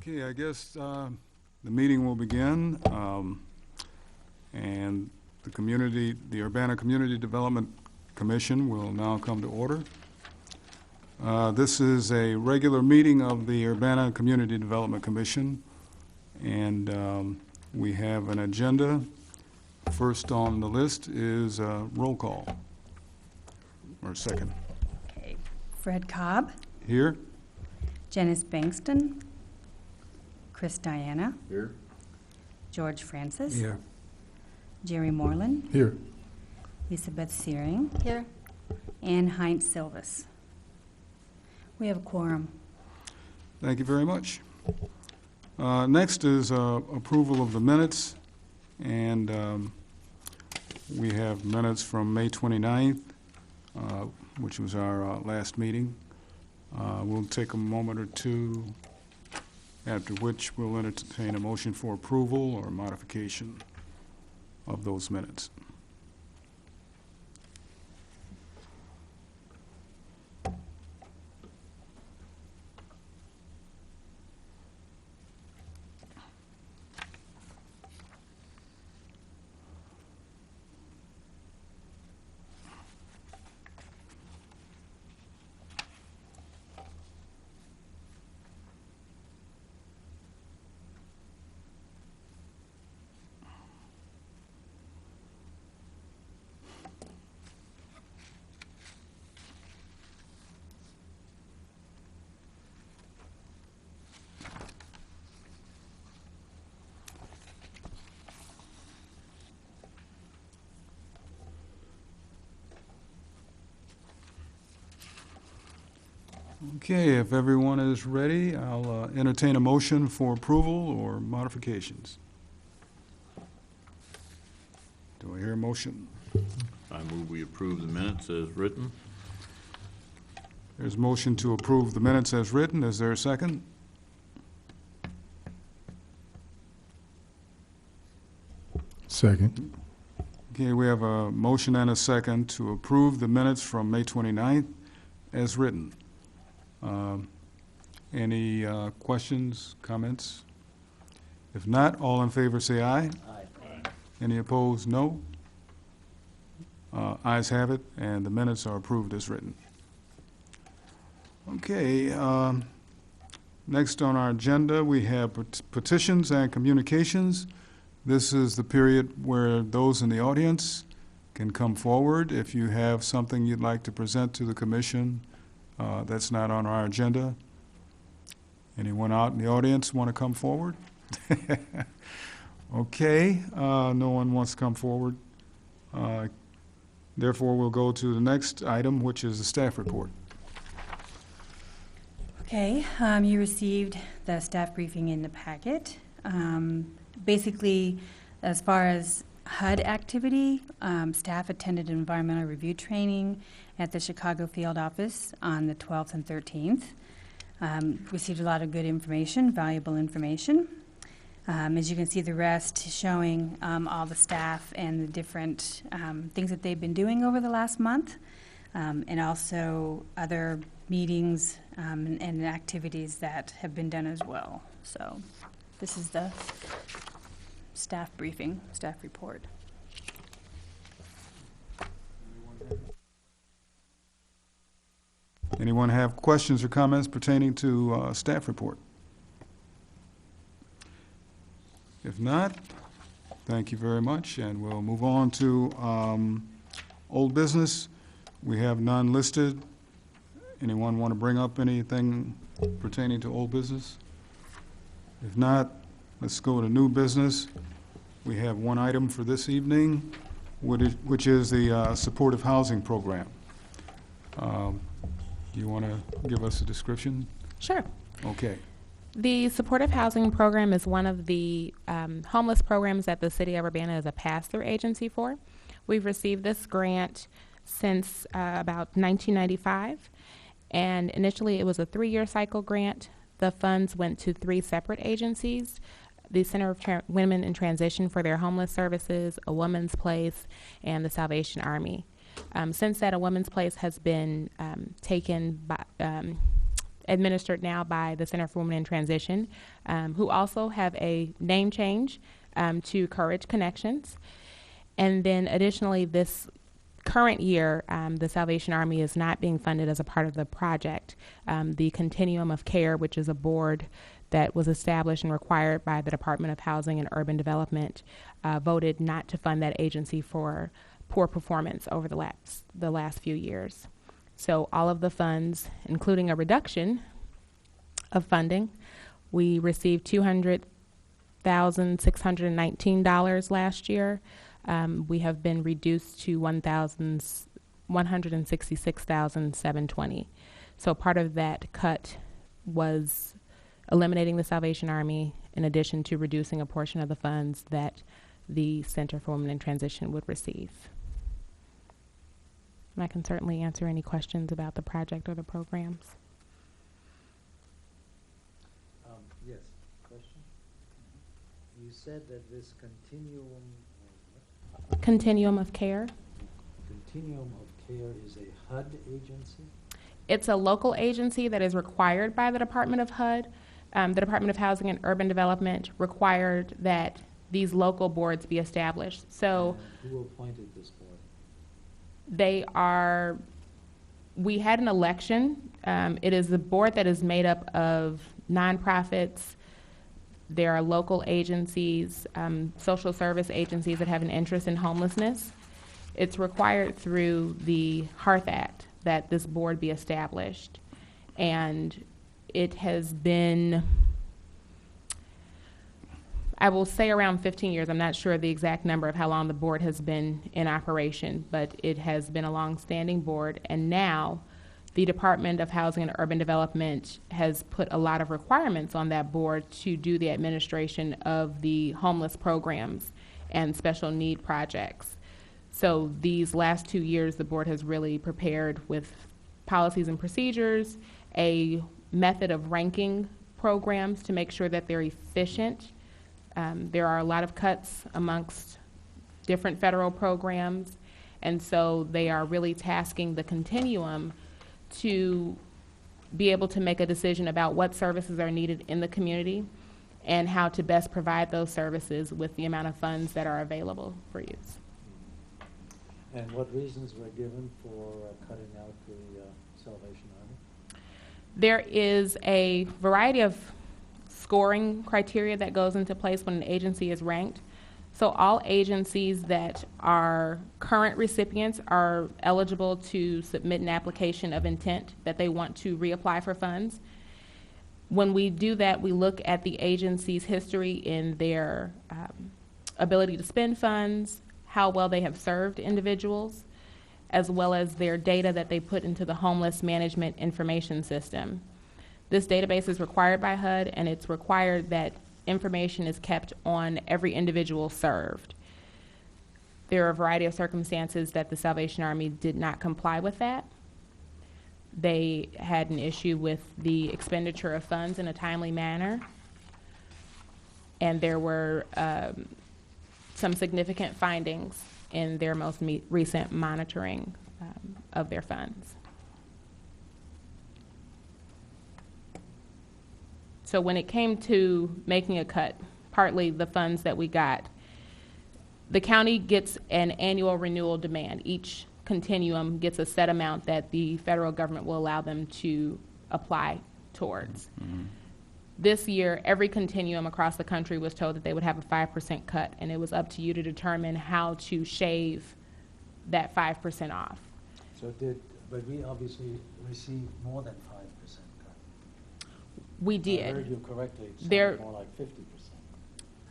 Okay, I guess the meeting will begin, and the Urbana Community Development Commission will now come to order. This is a regular meeting of the Urbana Community Development Commission, and we have an agenda. First on the list is roll call, or second. Okay. Fred Cobb, Here. Janice Bankston, Chris Diana, Here. George Francis, Here. Jerry Moreland, Here. Lisa Beth Searing, Here. and Heinz Silvis. We have a quorum. Thank you very much. Next is approval of the minutes, and we have minutes from May 29th, which was our last meeting. We'll take a moment or two, after which we'll entertain a motion for approval or modification of those minutes. Okay, if everyone is ready, I'll entertain a motion for approval or modifications. Do I hear a motion? I move we approve the minutes as written. There's a motion to approve the minutes as written. Is there a second? Second. Okay, we have a motion and a second to approve the minutes from May 29th as written. Any questions, comments? If not, all in favor say aye. Aye. Any opposed, no. Ayes have it, and the minutes are approved as written. Okay, next on our agenda, we have petitions and communications. This is the period where those in the audience can come forward if you have something you'd like to present to the commission that's not on our agenda. Anyone out in the audience want to come forward? Okay, no one wants to come forward. Therefore, we'll go to the next item, which is the staff report. Okay, you received the staff briefing in the packet. Basically, as far as HUD activity, staff attended environmental review training at the Chicago field office on the 12th and 13th. Received a lot of good information, valuable information. As you can see, the rest showing all the staff and the different things that they've been doing over the last month, and also other meetings and activities that have been done as well. So this is the staff briefing, staff report. Anyone have questions or comments pertaining to staff report? If not, thank you very much, and we'll move on to old business. We have none listed. Anyone want to bring up anything pertaining to old business? If not, let's go to new business. We have one item for this evening, which is the supportive housing program. Do you want to give us a description? Sure. Okay. The supportive housing program is one of the homeless programs that the City of Urbana is a pass-through agency for. We've received this grant since about 1995, and initially it was a 3-year cycle grant. The funds went to 3 separate agencies: the Center of Women in Transition for their homeless services, A Woman's Place, and the Salvation Army. Since that, A Woman's Place has been taken by, administered now by the Center for Women in Transition, who also have a name change to Courage Connections. And then additionally, this current year, the Salvation Army is not being funded as a part of the project. The Continuum of Care, which is a board that was established and required by the Department of Housing and Urban Development, voted not to fund that agency for poor performance over the last few years. So all of the funds, including a reduction of funding, we received $200,619 last year. We have been reduced to $166,720. So part of that cut was eliminating the Salvation Army, in addition to reducing a portion of the funds that the Center for Women in Transition would receive. And I can certainly answer any questions about the project or the programs. Yes, question? You said that this Continuum of Care. Continuum of Care is a HUD agency? It's a local agency that is required by the Department of HUD. The Department of Housing and Urban Development required that these local boards be established. So And who appointed this board? we had an election. It is a board that is made up of nonprofits. There are local agencies, social service agencies that have an interest in homelessness. It's required through the Hearth Act that this board be established. And it has been, I will say, around 15 years. I'm not sure the exact number of how long the board has been in operation, but it has been a long-standing board. And now the Department of Housing and Urban Development has put a lot of requirements on that board to do the administration of the homeless programs and special need projects. So these last 2 years, the board has really prepared with policies and procedures, a method of ranking programs to make sure that they're efficient. There are a lot of cuts amongst different federal programs, and so they are really tasking the Continuum to be able to make a decision about what services are needed in the community and how to best provide those services with the amount of funds that are available for use. And what reasons were given for cutting out the Salvation Army? There is a variety of scoring criteria that goes into place when an agency is ranked. So all agencies that are current recipients are eligible to submit an application of intent that they want to reapply for funds. When we do that, we look at the agency's history in their ability to spend funds, how well they have served individuals, as well as their data that they put into the Homeless Management Information System. This database is required by HUD, and it's required that information is kept on every individual served. There are a variety of circumstances that the Salvation Army did not comply with that. They had an issue with the expenditure of funds in a timely manner, and there were some significant findings in their most recent monitoring of their funds. So when it came to making a cut, partly the funds that we got, the county gets an annual renewal demand. Each continuum gets a set amount that the federal government will allow them to apply towards. Mm-hmm. This year, every continuum across the country was told that they would have a 5% cut, and it was up to you to determine how to shave that 5% off. But we obviously received more than 5% cut. We I did. heard you correctly, it There- sounded more like 50%.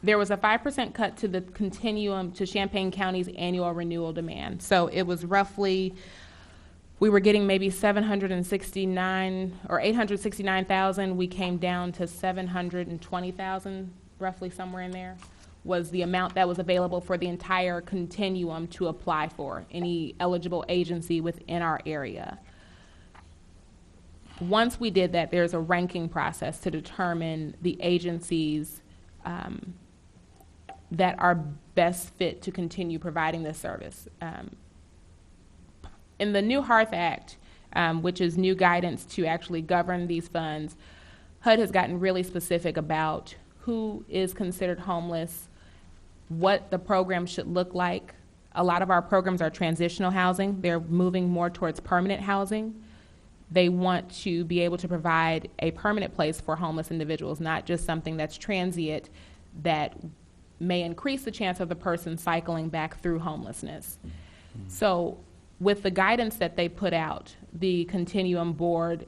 There was a 5% cut to the continuum, to Champaign County's annual renewal demand. So it was roughly, we were getting maybe 769 or 869,000. We came down to 720,000, roughly somewhere in there, was the amount that was available for the entire continuum to apply for, any eligible agency within our area. Once we did that, there's a ranking process to determine the agencies that are best fit to continue providing this service. In the new Hearth Act, which is new guidance to actually govern these funds. HUD has gotten really specific about who is considered homeless, what the program should look like. A lot of our programs are transitional housing. They're moving more towards permanent housing. They want to be able to provide a permanent place for homeless individuals, not just something that's transient that may increase the chance of the person cycling back through homelessness. So with the guidance that they put out, the Continuum Board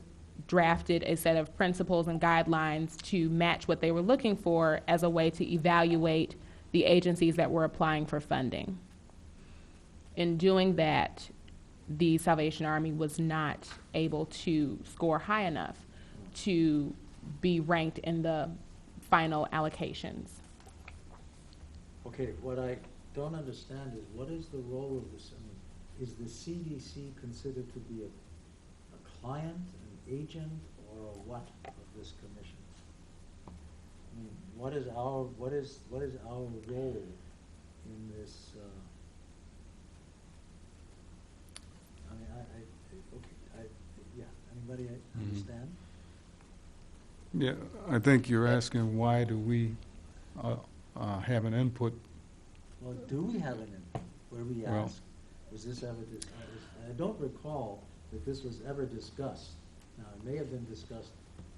drafted a set of principles and guidelines to match what they were looking for as a way to evaluate the agencies that were applying for funding. In doing that, the Salvation Army was not able to score high enough to be ranked in the final allocations. Okay, what I don't understand is what is the role of this? I mean, is the CDC considered to be a client, an agent, or a what of this commission? I mean, what is our role in this? I mean, yeah. Anybody understand? Yeah, I think you're asking why do we have an input. Well, do we have an input where we Well- ask, was this ever discussed? I don't recall that this was ever discussed. Now, it may have been discussed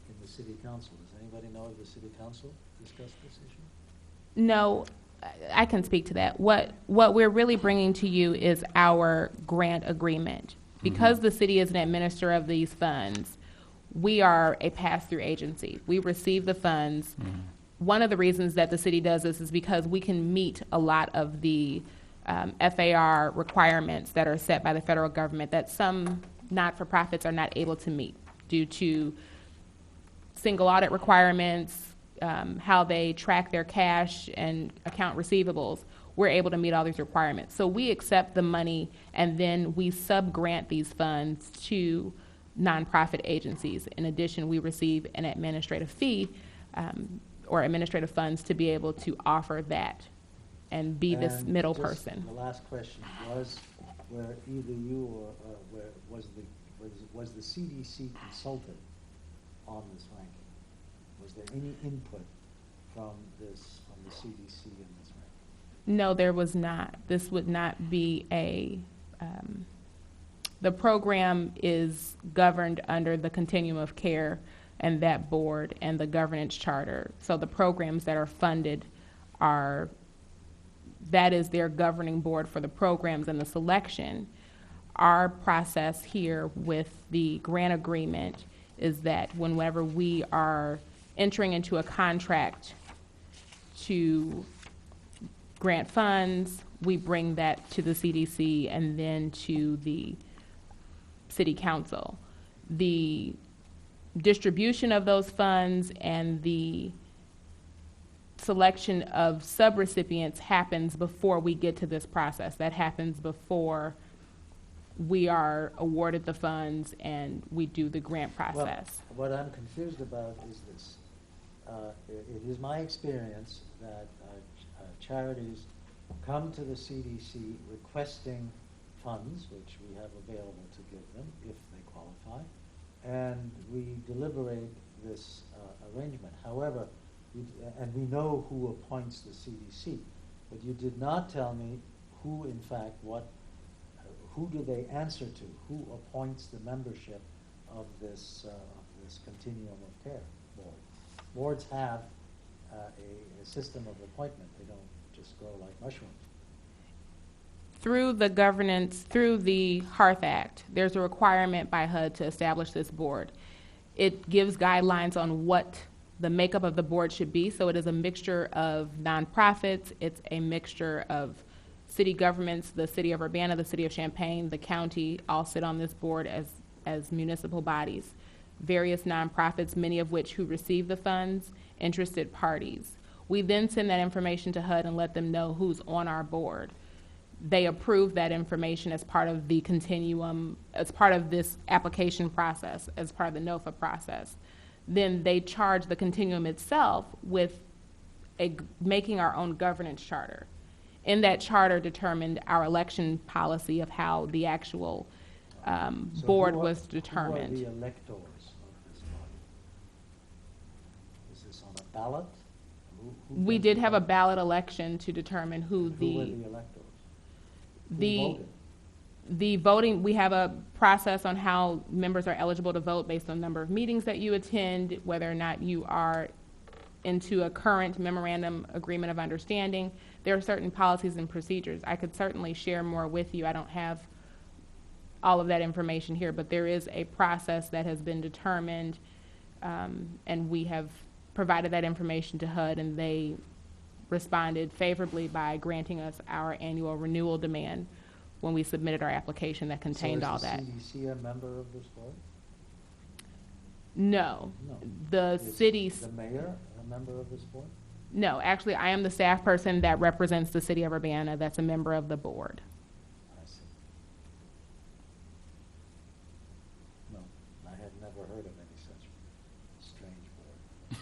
in the city council. Does anybody know if the city council discussed this issue? No, I can speak to that. What we're really bringing to you is our grant agreement. Because the city is an administrator of these funds, we are a pass-through agency. We receive the funds. One of the reasons that the city does this is because we can meet a lot of the FAR requirements that are set by the federal government that some not-for-profits are not able to meet due to single audit requirements, how they track their cash and account receivables. We're able to meet all these requirements. So we accept the money and then we sub-grant these funds to nonprofit agencies. In addition, we receive an administrative fee or administrative funds to be able to offer that and be this And middle just person. The last question was where either you or where was the CDC consulted on this ranking? Was there any input from the CDC in this ranking? No, there was not. This would not be the program is governed under the Continuum of Care and that board and the governance charter. So the programs that are funded that is their governing board for the programs and the selection. Our process here with the grant agreement is that whenever we are entering into a contract to grant funds, we bring that to the CDC and then to the city council. The distribution of those funds and the selection of subrecipients happens before we get to this process. That happens before we are awarded the funds and we do the grant process. Well, what I'm confused about is this. It is my experience that charities come to the CDC requesting funds, which we have available to give them if they qualify, and we deliberate this arrangement. However, and we know who appoints the CDC, but you did not tell me who, in fact, who do they answer to? Who appoints the membership of this Continuum of Care board? Boards have a system of appointment. They don't just grow like mushrooms. Through the governance, through the Hearth Act, there's a requirement by HUD to establish this board. It gives guidelines on what the makeup of the board should be. So it is a mixture of nonprofits. It's a mixture of city governments. The city of Urbana, the city of Champaign, the county all sit on this board as municipal bodies. Various nonprofits, many of which who receive the funds, interested parties. We then send that information to HUD and let them know who's on our board. They approve that information as part of the continuum, as part of this application process, as part of the NOFA process. Then they charge the continuum itself with making our own governance charter. In that charter determined our election policy of how the actual So board who are- was Who are determined. the electors of this body? Is this on a ballot? Who We does did the have a voting? ballot election to determine who Who were the, the electors? Who the, voted? the voting, we have a process on how members are eligible to vote based on number of meetings that you attend, whether or not you are into a current memorandum agreement of understanding. There are certain policies and procedures. I could certainly share more with you. I don't have all of that information here, but there is a process that has been determined, and we have provided that information to HUD, and they responded favorably by granting us our annual renewal demand when we submitted our application that contained all that. So is the CDC a member of this board? No. No. The Is city's, the mayor a member of this board? no, actually, I am the staff person that represents the city of Urbana that's a member of the board. I see. No, I had never heard of any such strange board.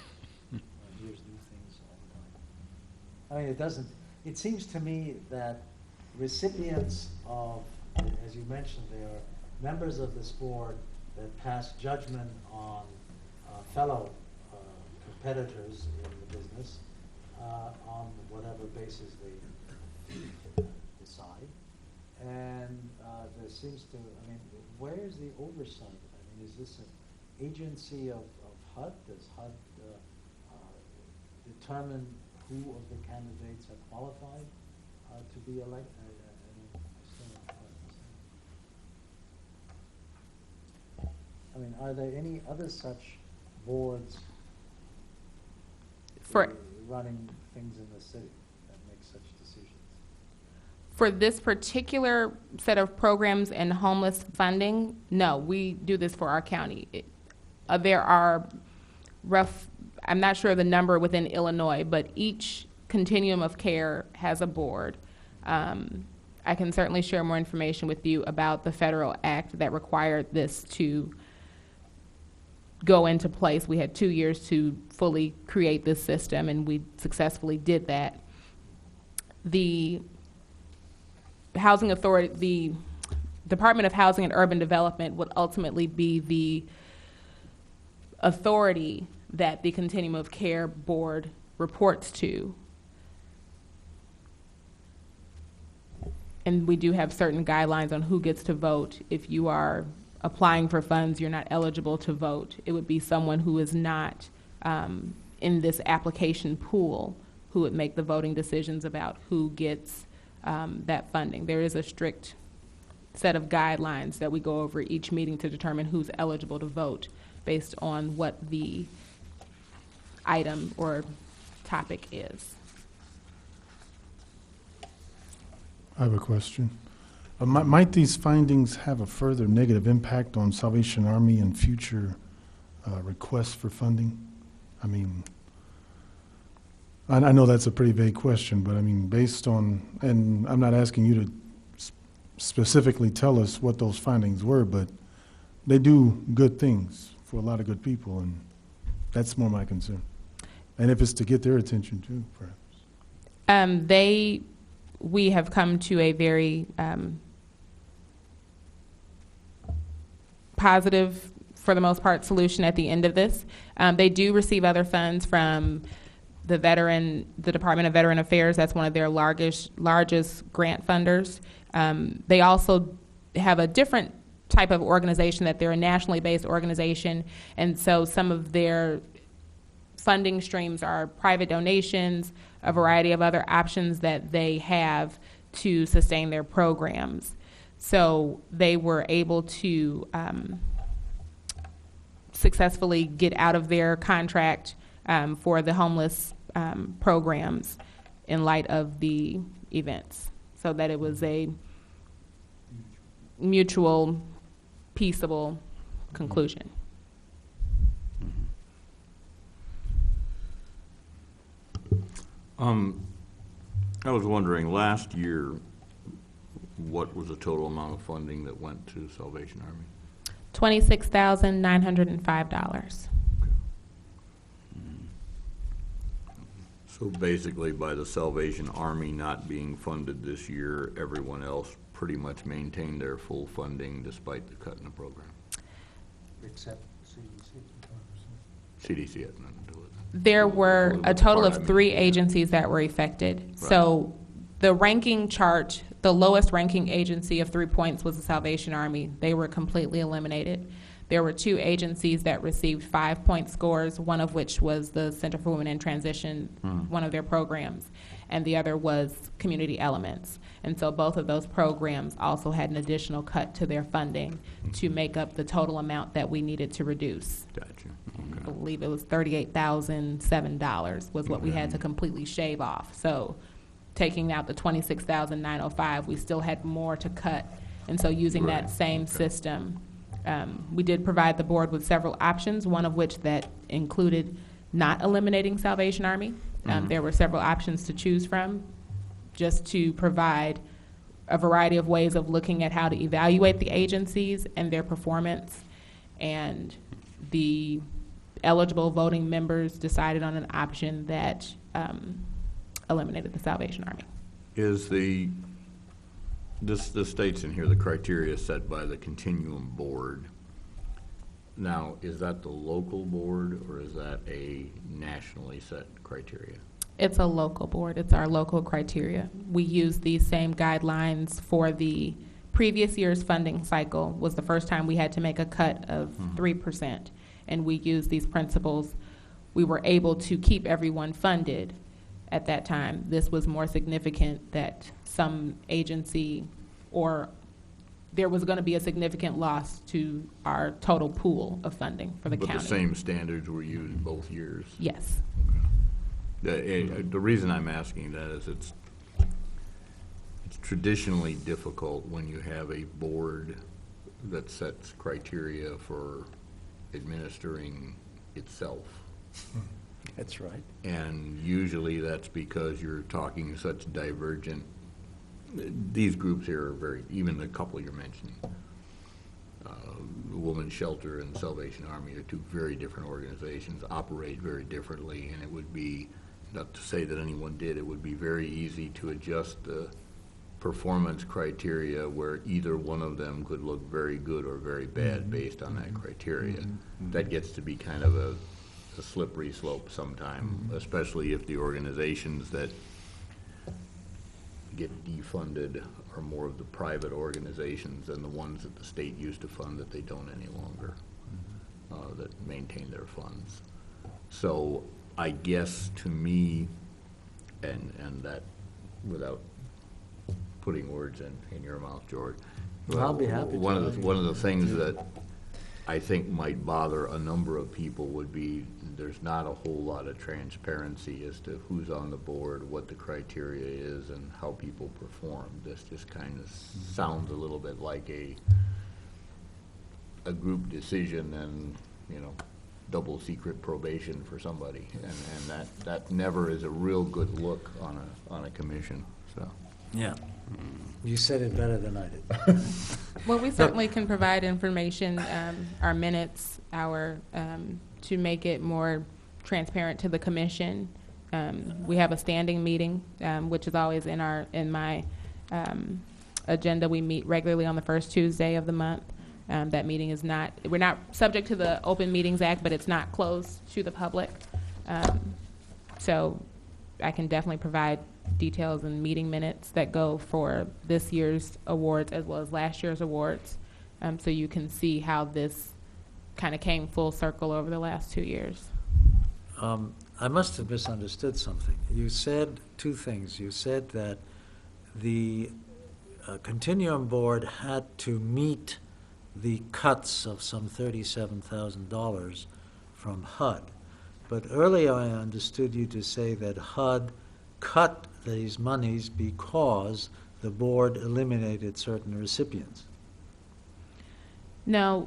One hears new things all the time. I mean, it doesn't, it seems to me that recipients of, as you mentioned, there are members of this board that pass judgment on fellow competitors in the business on whatever basis they decide. And there seems to, I mean, where is the oversight? I mean, is this an agency of HUD? Does HUD determine who of the candidates are qualified to be elected? I still don't quite understand. I mean, are there any other such boards For, running things in the city that make such decisions? for this particular set of programs and homeless funding, no, we do this for our county. There are I'm not sure of the number within Illinois, but each continuum of care has a board. I can certainly share more information with you about the federal act that required this to go into place. We had 2 years to fully create this system, and we successfully did that. The Housing Authority, the Department of Housing and Urban Development would ultimately be the authority that the Continuum of Care Board reports to. And we do have certain guidelines on who gets to vote. If you are applying for funds, you're not eligible to vote. It would be someone who is not in this application pool who would make the voting decisions about who gets that funding. There is a strict set of guidelines that we go over each meeting to determine who's eligible to vote based on what the item or topic is. I have a question. Might these findings have a further negative impact on Salvation Army and future requests for funding? I mean, I know that's a pretty vague question, but I mean, based on, and I'm not asking you to specifically tell us what those findings were, but they do good things for a lot of good people, and that's more my concern. And if it's to get their attention too, perhaps. We have come to a very positive, for the most part, solution at the end of this. They do receive other funds from the Department of Veteran Affairs. That's one of their largest grant funders. They also have a different type of organization, that they're a nationally based organization, and so some of their funding streams are private donations, a variety of other options that they have to sustain their programs. So they were able to successfully get out of their contract for the homeless programs in light of the events, so that it was a mutual, peaceable conclusion. I was wondering, last year, what was the total amount of funding that went to Salvation Army? $26,905. So basically, by the Salvation Army not being funded this year, everyone else pretty much maintained their full funding despite the cut in the program. Except CDC. CDC had nothing to do with it. There were Well, a total part of of 3 it, yeah. agencies that were affected. So the ranking chart, the lowest ranking agency of 3 points was the Salvation Army. They were completely eliminated. There were 2 agencies that received 5-point scores, one of which was the Center for Women in Transition, one of their programs, and the other was Community Elements. And so both of those programs also had an additional cut to their funding to make up the total amount that we needed to reduce. Gotcha. I believe it was $38,007 was what we had to completely shave off. So taking out the $26,905, we still had more to cut. And so using that Right, same okay. system, we did provide the board with several options, one of which that included not eliminating Salvation Army. There were several options to choose from, just to provide a variety of ways of looking at how to evaluate the agencies and their performance. And the eligible voting members decided on an option that eliminated the Salvation Army. Is this states in here the criteria set by the Continuum Board. Now, is that the local board or is that a nationally set criteria? It's a local board. It's our local criteria. We use these same guidelines for the previous year's funding cycle. Was the first time we had to make a cut of 3%. And we used these principles. We were able to keep everyone funded at that time. This was more significant that some agency or there was going to be a significant loss to our total pool of funding for the But county. the same standards were used both years? Yes. The reason I'm asking that is it's traditionally difficult when you have a board that sets criteria for administering itself. That's right. And usually that's because you're talking such divergent, these groups here are very, even the couple you're mentioning, the Women's Shelter and Salvation Army are 2 very different organizations, operate very differently, and it would be, not to say that anyone did, it would be very easy to adjust the performance criteria where either one of them could look very good or very bad based on that criteria. That gets to be kind of a slippery slope sometime, especially if the organizations that get defunded are more of the private organizations than the ones that the state used to fund that they don't any longer, that maintain their funds. So I guess to me, and that, without putting words in your mouth, George. I'll be happy to. One of the things that I think might bother a number of people would be there's not a whole lot of transparency as to who's on the board, what the criteria is, and how people perform. This just kind of sounds a little bit like a group decision and, double secret probation for somebody. And that never is a real good look on a commission, so. Yeah. You said it better than I did. Well, we certainly can provide information, our minutes, to make it more transparent to the commission. We have a standing meeting, which is always in my agenda. We meet regularly on the first Tuesday of the month. That meeting is we're not subject to the Open Meetings Act, but it's not closed to the public. So I can definitely provide details and meeting minutes that go for this year's awards as well as last year's awards, so you can see how this kind of came full circle over the last 2 years. I must have misunderstood something. You said 2 things. You said that the Continuum Board had to meet the cuts of some $37,000 from HUD. But earlier I understood you to say that HUD cut these monies because the board eliminated certain recipients. Now,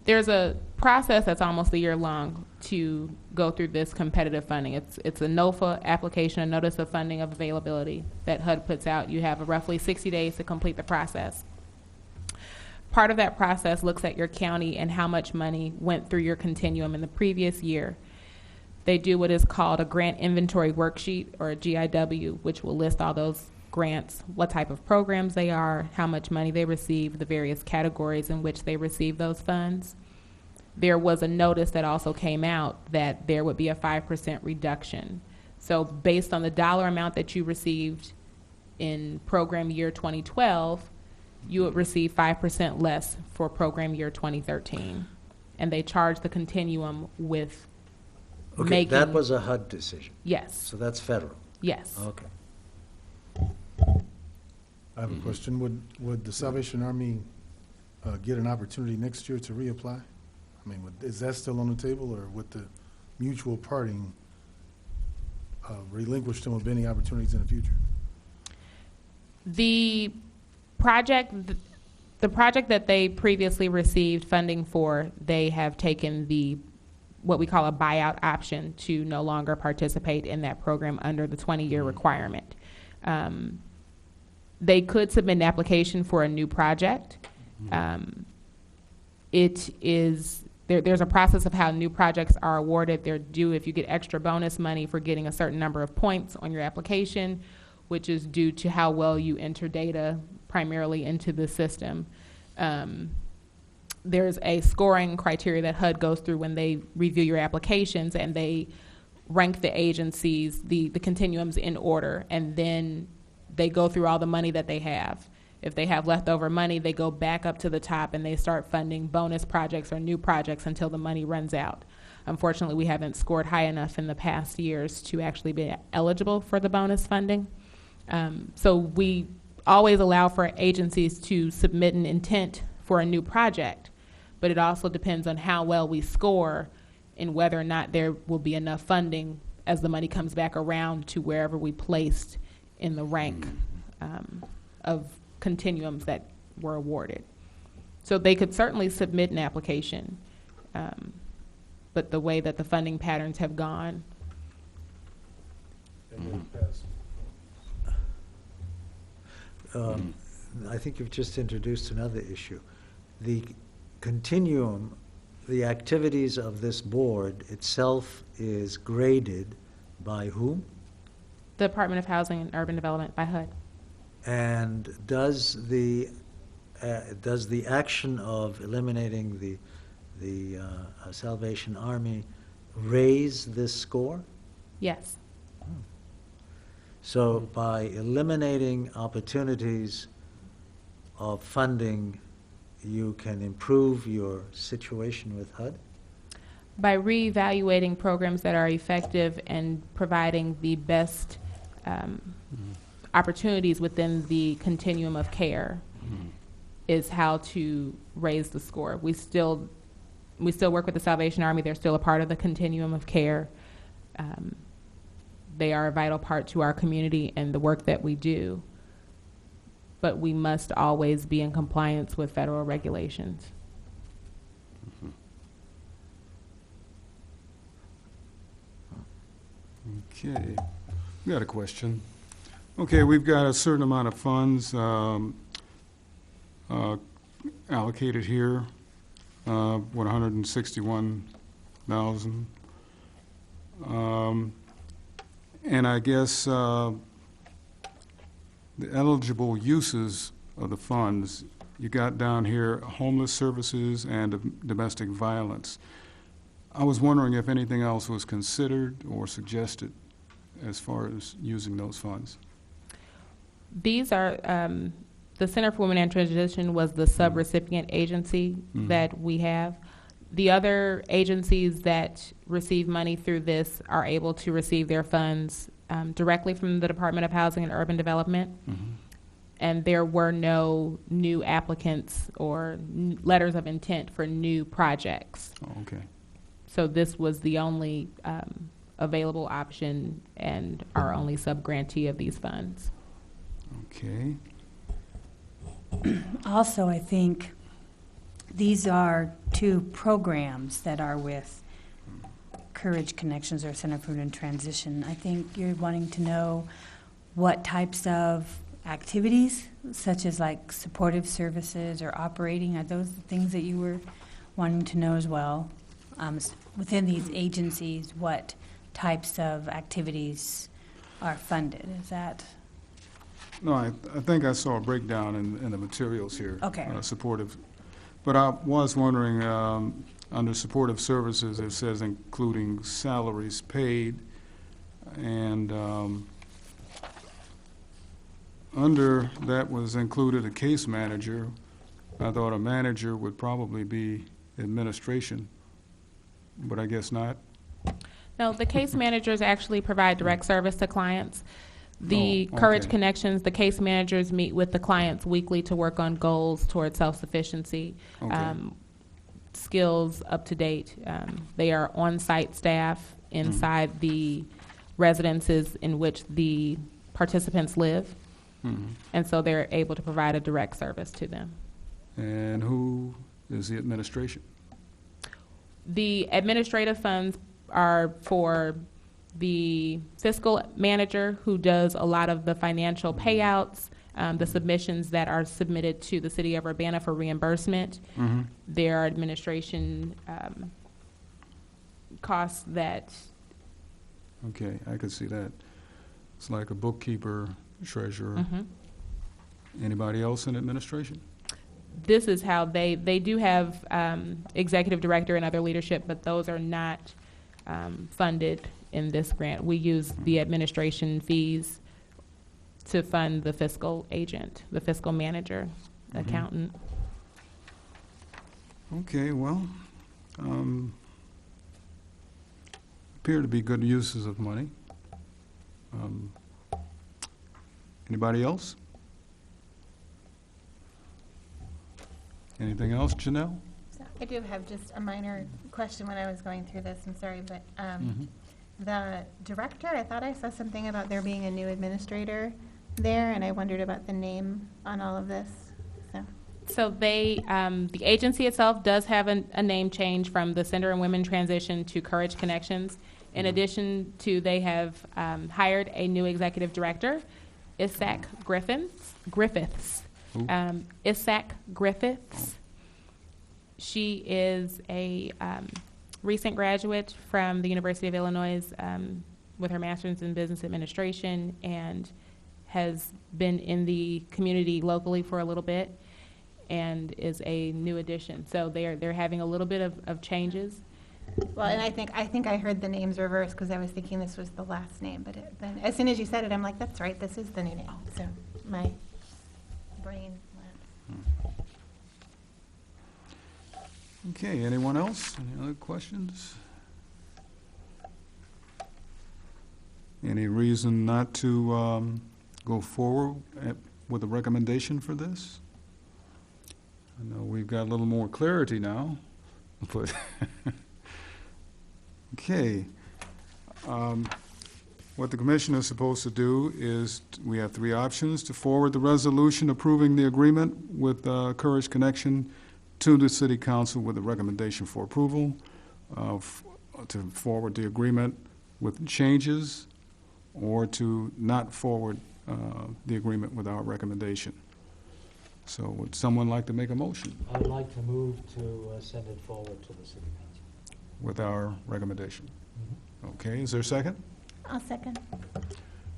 there's a process that's almost a year long to go through this competitive funding. It's a NOFA application, a Notice of Funding of Availability that HUD puts out. You have roughly 60 days to complete the process. Part of that process looks at your county and how much money went through your continuum in the previous year. They do what is called a grant inventory worksheet, or a GIW, which will list all those grants, what type of programs they are, how much money they receive, the various categories in which they receive those funds. There was a notice that also came out that there would be a 5% reduction. So based on the dollar amount that you received in program year 2012, you would receive 5% less for program year 2013. And they charge the continuum with Okay, making. that was a HUD decision, Yes, so that's federal. yes. Okay. I have a question. Would the Salvation Army get an opportunity next year to reapply? I mean, is that still on the table, or with the mutual parting, relinquish them of any opportunities in the future? The project that they previously received funding for, they have taken what we call a buyout option to no longer participate in that program under the 20-year requirement. They could submit an application for a new project. There's a process of how new projects are awarded. They're due if you get extra bonus money for getting a certain number of points on your application, which is due to how well you enter data primarily into the system. There's a scoring criteria that HUD goes through when they review your applications, and they rank the agencies, the continuums in order, and then they go through all the money that they have. If they have leftover money, they go back up to the top and they start funding bonus projects or new projects until the money runs out. Unfortunately, we haven't scored high enough in the past years to actually be eligible for the bonus funding. So we always allow for agencies to submit an intent for a new project, but it also depends on how well we score and whether or not there will be enough funding as the money comes back around to wherever we placed in the rank of continuums that were awarded. So they could certainly submit an application, but the way that the funding patterns have gone. I think you've just introduced another issue. The continuum, the activities of this board itself is graded by whom? The Department of Housing and Urban Development by HUD. And does the action of eliminating the Salvation Army raise this score? Yes. So by eliminating opportunities of funding, you can improve your situation with HUD? By reevaluating programs that are effective and providing the best opportunities within the continuum of care is how to raise the score. We still work with the Salvation Army. They're still a part of the continuum of care. They are a vital part to our community and the work that we do, but we must always be in compliance with federal regulations. Okay, we got a question. Okay, we've got a certain amount of funds allocated here, 161,000. And I guess the eligible uses of the funds, you got down here homeless services and domestic violence. I was wondering if anything else was considered or suggested as far as using those funds. These are, the Center for Women and Transition was the sub-recipient agency that we have. The other agencies that receive money through this are able to receive their funds directly from the Department of Housing and Urban Development. And there were no new applicants or letters of intent for new projects. Oh, okay. So this was the only available option and our only sub-grantee of these funds. Okay. Also, I think these are two programs that are with Courage Connections or Center for Women in Transition. I think you're wanting to know what types of activities, such as like supportive services or operating, are those the things that you were wanting to know as well? Within these agencies, what types of activities are funded. Is that? No, I think I saw a breakdown in the materials here. Okay. Supportive. But I was wondering, under supportive services, it says including salaries paid, and under that was included a case manager. I thought a manager would probably be administration, but I guess not. No, the case managers actually provide direct service to clients. The Courage okay. Connections, the case managers meet with the clients weekly to work on goals towards self-sufficiency, Okay. skills up to date. They are on-site staff inside the residences in which the participants live, Mhm. and so they're able to provide a direct service to them. And who is the administration? The administrative funds are for the fiscal manager, who does a lot of the financial payouts, the submissions that are submitted to the city of Urbana for reimbursement. Mm-hmm. There are administration costs that, Okay, I could see that. It's like a bookkeeper, treasurer. Mhm. Anybody else in administration? This is how they do have executive director and other leadership, but those are not funded in this grant. We use the administration fees to fund the fiscal agent, the fiscal manager, Mhm. accountant. Okay, well, appear to be good uses of money. Anybody else? Anything else, Janelle? So I do have just a minor question when I was going through this, I'm sorry, but Mhm. the director, I thought I saw something about there being a new administrator there, and I wondered about the name on all of this, so. So they, the agency itself does have a name change from the Center and Women Transition to Courage Connections. In addition to, they have hired a new executive director, Isaac Griffiths. Who? Isaac Griffiths. She is a recent graduate from the University of Illinois with her master's in business administration, and has been in the community locally for a little bit, and is a new addition. So they're having a little bit of changes. Well, and I think I heard the names reversed, because I was thinking this was the last name, but then, as soon as you said it, I'm like, that's right, this is the new name, so my brain went. Okay, anyone else? Any other questions? Any reason not to go forward with a recommendation for this? I know we've got a little more clarity now, but, okay. What the commission is supposed to do is, we have three options: to forward the resolution approving the agreement with Courage Connection to the city council with a recommendation for approval, to forward the agreement with changes, or to not forward the agreement with our recommendation. So would someone like to make a motion I would like to move to send it forward to the city council. with our recommendation? Mhm. Okay, is there a second? I'll second.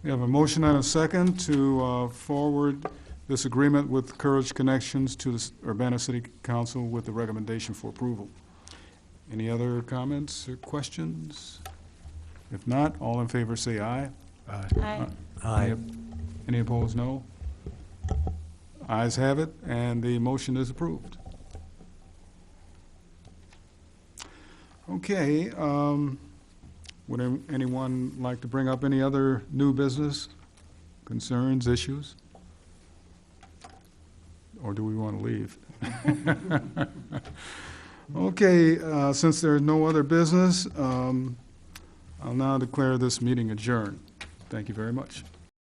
We have a motion and a second to forward this agreement with Courage Connections to the Urbana City Council with the recommendation for approval. Any other comments or questions? If not, all in favor say aye. Aye. Any opposed, no? Ayes have it, and the motion is approved. Okay, would anyone like to bring up any other new business, concerns, issues? Or do we want to leave? Okay, since there's no other business, I'll now declare this meeting adjourned. Thank you very much.